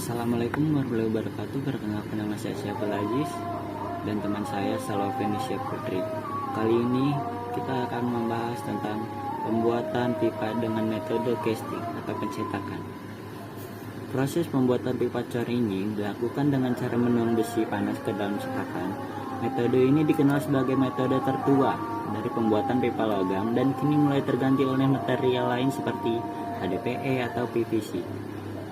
Assalamualaikum warahmatullahi wabarakatuh. Perkenalkan, nama saya Syaful Aziz dan teman saya Salofenisya Putri. Kali ini kita akan membahas tentang pembuatan pipa dengan metode casting atau pencetakan. Proses pembuatan pipa cor ini dilakukan dengan cara menuang besi panas ke dalam cetakan. Metode ini dikenal sebagai metode tertua dari pembuatan pipa logam dan kini mulai terganti oleh material lain seperti HDPE atau PVC.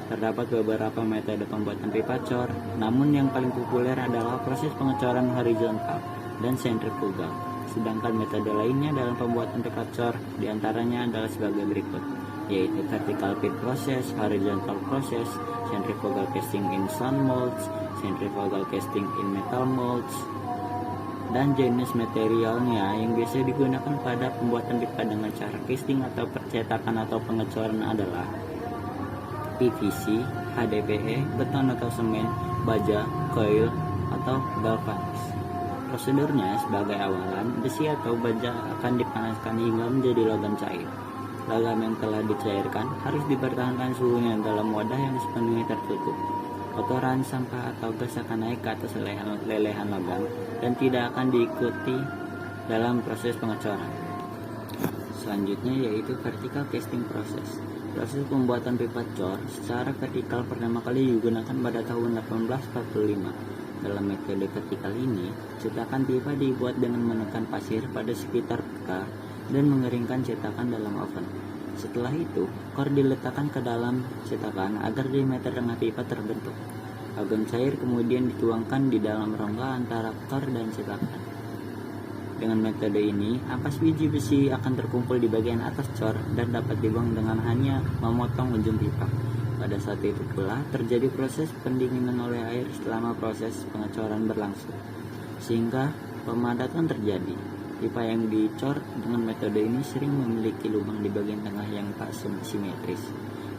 Terdapat beberapa metode pembuatan pipa cor, namun yang paling populer adalah proses pengecoran horizontal dan sentrifugal. Sedangkan metode lainnya dalam pembuatan pipa cor diantaranya adalah sebagai berikut, yaitu vertical feed process, horizontal process, centrifugal casting in sand molds, centrifugal casting in metal molds, dan jenis materialnya yang biasa digunakan pada pembuatan pipa dengan cara casting atau percetakan atau pengecoran adalah PVC, HDPE, beton atau semen, baja, coil, atau galvanis. Prosedurnya sebagai awalan, besi atau baja akan dipanaskan hingga menjadi logam cair. Logam yang telah dicairkan harus dipertahankan suhunya dalam wadah yang sepenuhnya tertutup. Kotoran, sampah, atau gas akan naik ke atas lelehan logam dan tidak akan diikuti dalam proses pengecoran. Selanjutnya yaitu vertical casting process. Proses pembuatan pipa cor secara vertikal pertama kali digunakan pada tahun 1845. Dalam metode vertikal ini, cetakan pipa dibuat dengan menekan pasir pada sekitar pekar dan mengeringkan cetakan dalam oven. Setelah itu, kor diletakkan ke dalam cetakan agar diameter tengah pipa terbentuk. Logam cair kemudian dituangkan di dalam rongga antara kor dan cetakan. Dengan metode ini, ampas biji besi akan terkumpul di bagian atas cor dan dapat dibuang dengan hanya memotong ujung pipa. Pada saat itu pula terjadi proses pendinginan oleh air selama proses pengecoran berlangsung, sehingga pemadatan terjadi. Pipa yang dicor dengan metode ini sering memiliki lubang di bagian tengah yang tak simetris.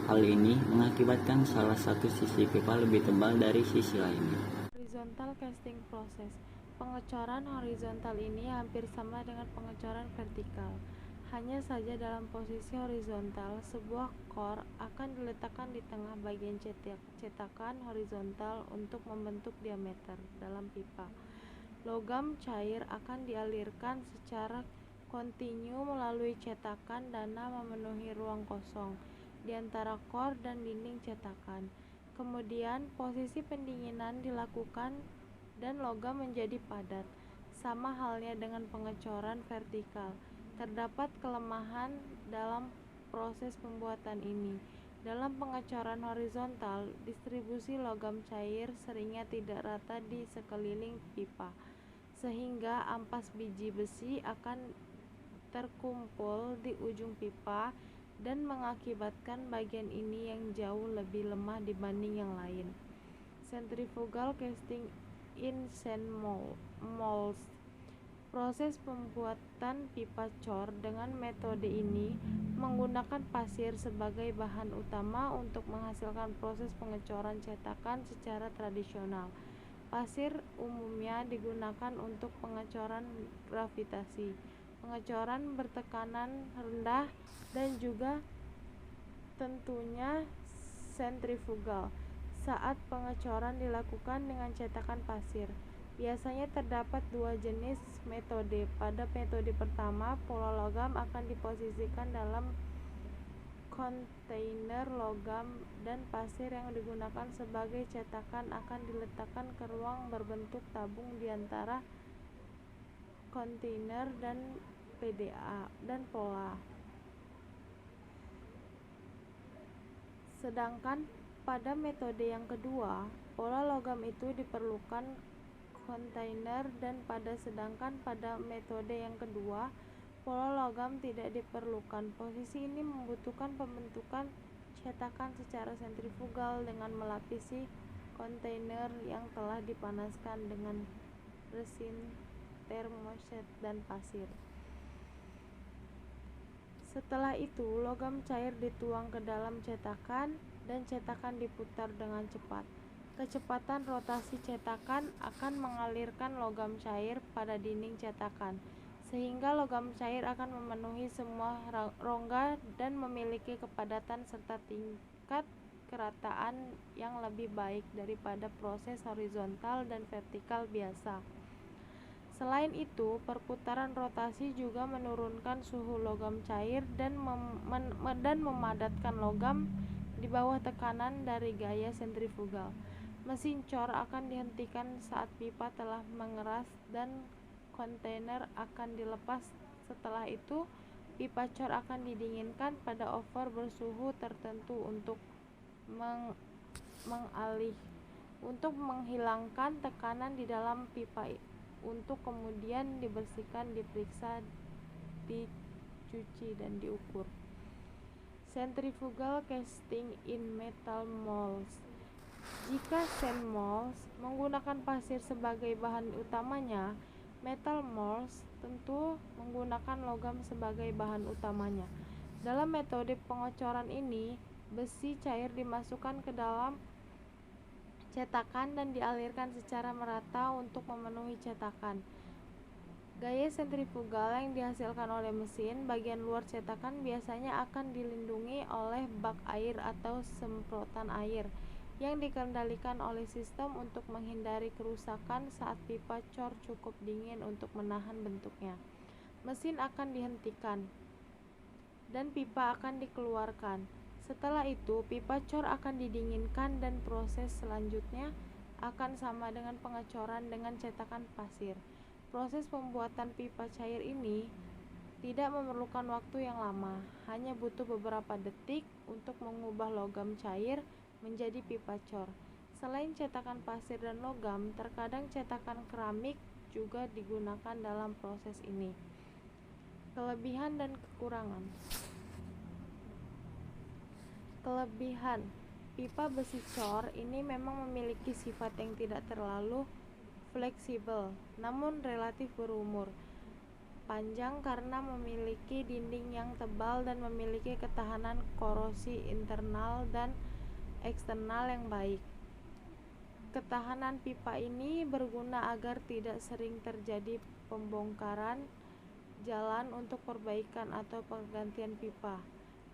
Hal ini mengakibatkan salah satu sisi pipa lebih tebal dari sisi lainnya. Horizontal casting process. Pengecoran horizontal ini hampir sama dengan pengecoran vertikal. Hanya saja dalam posisi horizontal, sebuah kor akan diletakkan di tengah bagian cetakan horizontal untuk membentuk diameter dalam pipa. Logam cair akan dialirkan secara kontinu melalui cetakan dana memenuhi ruang kosong di antara kor dan dinding cetakan. Kemudian posisi pendinginan dilakukan dan logam menjadi padat. Sama halnya dengan pengecoran vertikal, terdapat kelemahan dalam proses pembuatan ini. Dalam pengecoran horizontal, distribusi logam cair seringnya tidak rata di sekeliling pipa, sehingga ampas biji besi akan terkumpul di ujung pipa dan mengakibatkan bagian ini yang jauh lebih lemah dibanding yang lain. Centrifugal casting in sand molds. Proses pembuatan pipa cor dengan metode ini menggunakan pasir sebagai bahan utama untuk menghasilkan proses pengecoran cetakan secara tradisional. Pasir umumnya digunakan untuk pengecoran gravitasi, pengecoran bertekanan rendah, dan juga tentunya sentrifugal saat pengecoran dilakukan dengan cetakan pasir. Biasanya terdapat dua jenis metode. Pada metode pertama, pola logam akan diposisikan dalam kontainer logam dan pasir yang digunakan sebagai cetakan akan diletakkan ke ruang berbentuk tabung di antara kontainer dan PDA dan pola. Sedangkan pada metode yang kedua, pola logam itu diperlukan kontainer dan sedangkan pada metode yang kedua, pola logam tidak diperlukan. Posisi ini membutuhkan pembentukan cetakan secara sentrifugal dengan melapisi kontainer yang telah dipanaskan dengan resin, termoset, dan pasir. Setelah itu, logam cair dituang ke dalam cetakan dan cetakan diputar dengan cepat. Kecepatan rotasi cetakan akan mengalirkan logam cair pada dinding cetakan, sehingga logam cair akan memenuhi semua rongga dan memiliki kepadatan serta tingkat kerataan yang lebih baik daripada proses horizontal dan vertikal biasa. Selain itu, perputaran rotasi juga menurunkan suhu logam cair dan memadatkan logam di bawah tekanan dari gaya sentrifugal. Mesin cor akan dihentikan saat pipa telah mengeras dan kontainer akan dilepas. Setelah itu, pipa cor akan didinginkan pada oven bersuhu tertentu untuk menghilangkan tekanan di dalam pipa untuk kemudian dibersihkan, diperiksa, dicuci, dan diukur. Centrifugal casting in metal molds. Jika sand molds menggunakan pasir sebagai bahan utamanya, metal molds tentu menggunakan logam sebagai bahan utamanya. Dalam metode pengocoran ini, besi cair dimasukkan ke dalam cetakan dan dialirkan secara merata untuk memenuhi cetakan. Gaya sentrifugal yang dihasilkan oleh mesin bagian luar cetakan biasanya akan dilindungi oleh bak air atau semprotan air yang dikendalikan oleh sistem untuk menghindari kerusakan saat pipa cor cukup dingin untuk menahan bentuknya. Mesin akan dihentikan dan pipa akan dikeluarkan. Setelah itu, pipa cor akan didinginkan dan proses selanjutnya akan sama dengan pengecoran dengan cetakan pasir. Proses pembuatan pipa cair ini tidak memerlukan waktu yang lama, hanya butuh beberapa detik untuk mengubah logam cair menjadi pipa cor. Selain cetakan pasir dan logam, terkadang cetakan keramik juga digunakan dalam proses ini. Kelebihan dan kekurangan. Kelebihan pipa besi cor ini memang memiliki sifat yang tidak terlalu fleksibel, namun relatif berumur panjang karena memiliki dinding yang tebal dan memiliki ketahanan korosi internal dan eksternal yang baik. Ketahanan pipa ini berguna agar tidak sering terjadi pembongkaran jalan untuk perbaikan atau penggantian pipa.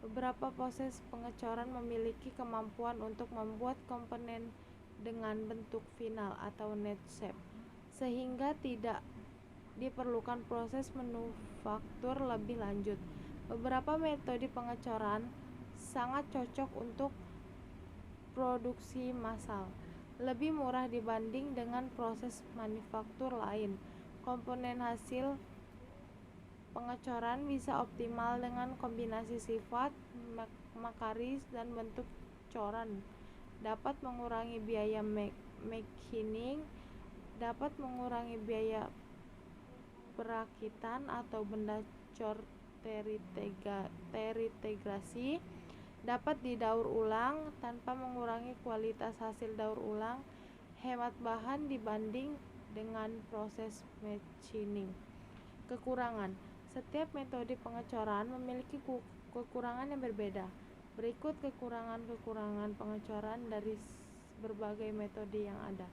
Beberapa proses pengecoran memiliki kemampuan untuk membuat komponen dengan bentuk final atau net shape, sehingga tidak diperlukan proses manufaktur lebih lanjut. Beberapa metode pengecoran sangat cocok untuk produksi massal, lebih murah dibanding dengan proses manufaktur lain. Komponen hasil pengecoran bisa optimal dengan kombinasi sifat, makaris, dan bentuk coran. Dapat mengurangi biaya machining, dapat mengurangi biaya perakitan atau benda cor terintegrasi, dapat didaur ulang tanpa mengurangi kualitas hasil daur ulang, hemat bahan dibanding dengan proses machining. Kekurangan. Setiap metode pengecoran memiliki kekurangan yang berbeda. Berikut kekurangan-kekurangan pengecoran dari berbagai metode yang ada.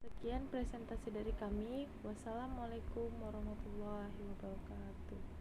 Sekian presentasi dari kami. Wassalamualaikum warahmatullahi wabarakatuh.